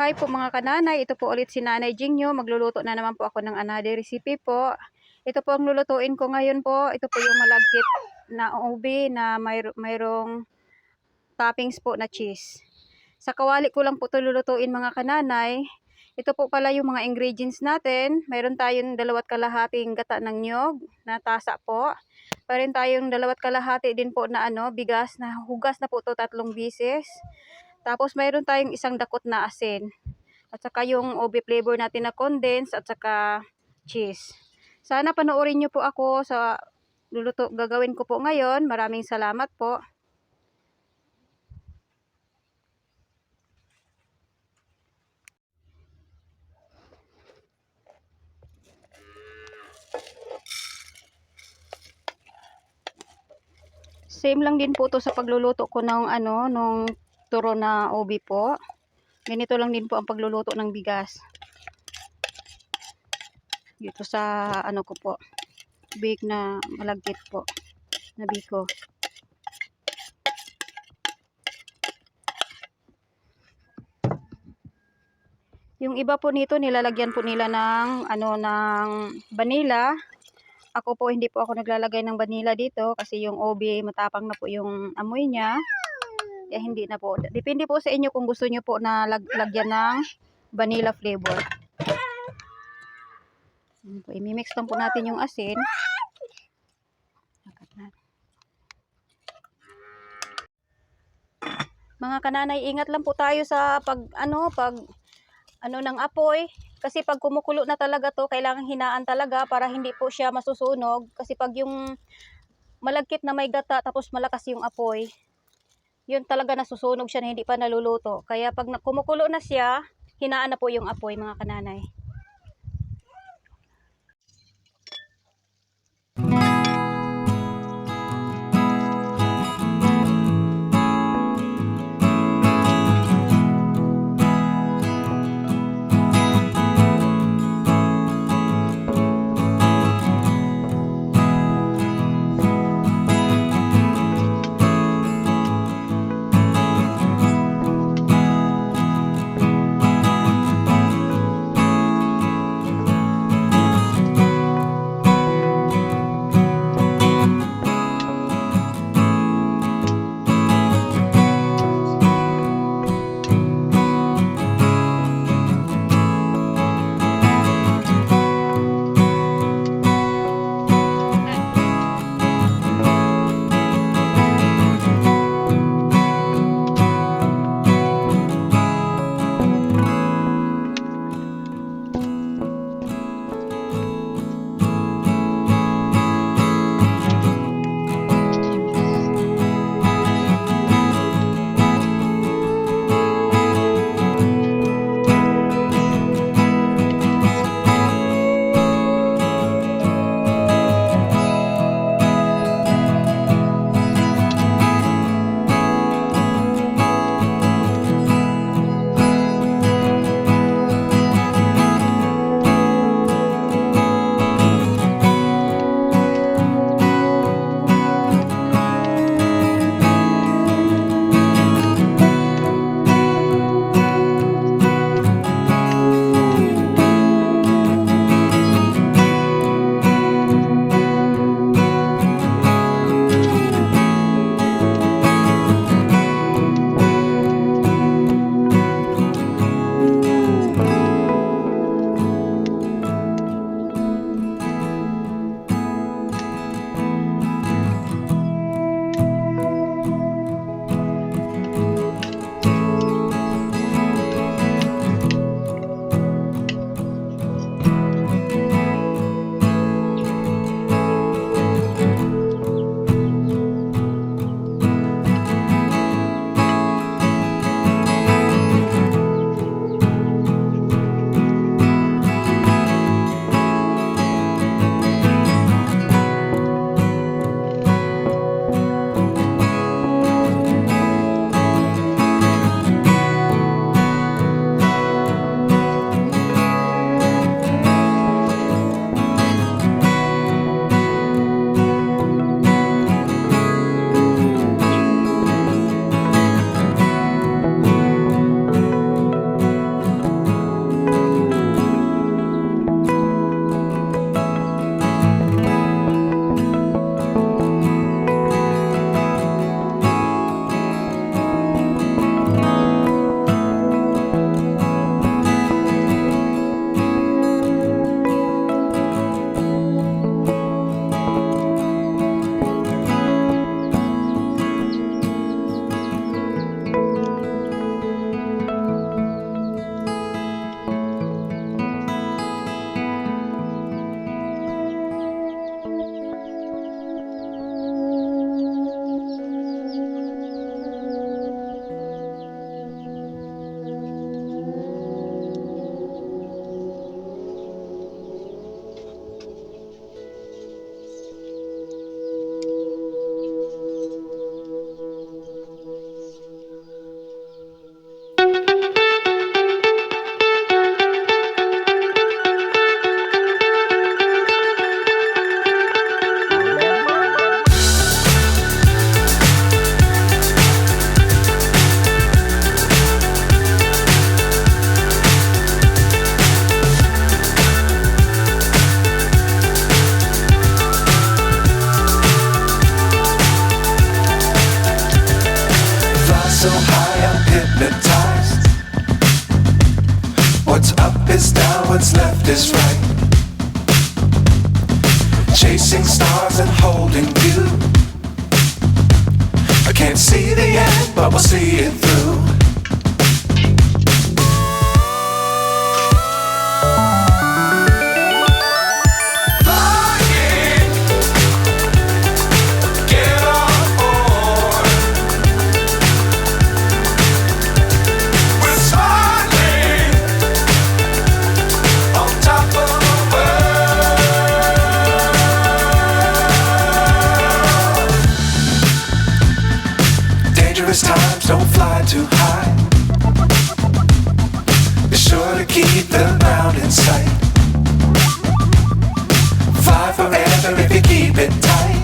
Hi po mga kananay, ito po ulit si Nanay Jingyo. Magluluto na naman po ako ng another recipe po. Ito po ang lulutuin ko ngayon po. Ito po yung malagkit na ube na mayroong toppings po na cheese. Sa kawali ko lang po ito lulutuin mga kananay. Ito po pala yung mga ingredients natin. Mayroon tayong 2.5 gata ng nyog na tasa po. Mayroon tayong 2.5 din po na bigas na hugas na po ito 3 bisis. Tapos mayroon tayong 1 dakot na asin. At saka yung ube flavor natin na condense at saka cheese. Sana panoorin niyo po ako sa gagawin ko po ngayon. Maraming salamat po. Same lang din po to sa pagluluto ko ng nung turo na ube po. Ganito lang din po ang pagluluto ng bigas. Dito sa ko po. Bake na malagkit po. Na biko. Yung iba po nito nilalagyan po nila ng ng vanilla. Ako po hindi po ako naglalagay ng vanilla dito kasi yung ube matapang na po yung amoy niya. Kaya hindi na po. Depende po sa inyo kung gusto niyo po na lagyan ng vanilla flavor. I-mix lang po natin yung asin. Mga kananay, ingat lang po tayo sa pag ng apoy. Kasi pag kumukulo na talaga to, kailangan hinaan talaga para hindi po siya masusunog. Kasi pag yung malagkit na may gata tapos malakas yung apoy, yun talaga nasusunog siya na hindi pa naluluto. Kaya pag kumukulo na siya, hinaan na po yung apoy mga kananay. left is right. Chasing stars and holding you. I can't see the end, but we'll see it through. Flying, get on board. We're smiling on top of the world. Dangerous times, don't fly too high. Be sure to keep the ground in sight. Fly forever if you keep it tight.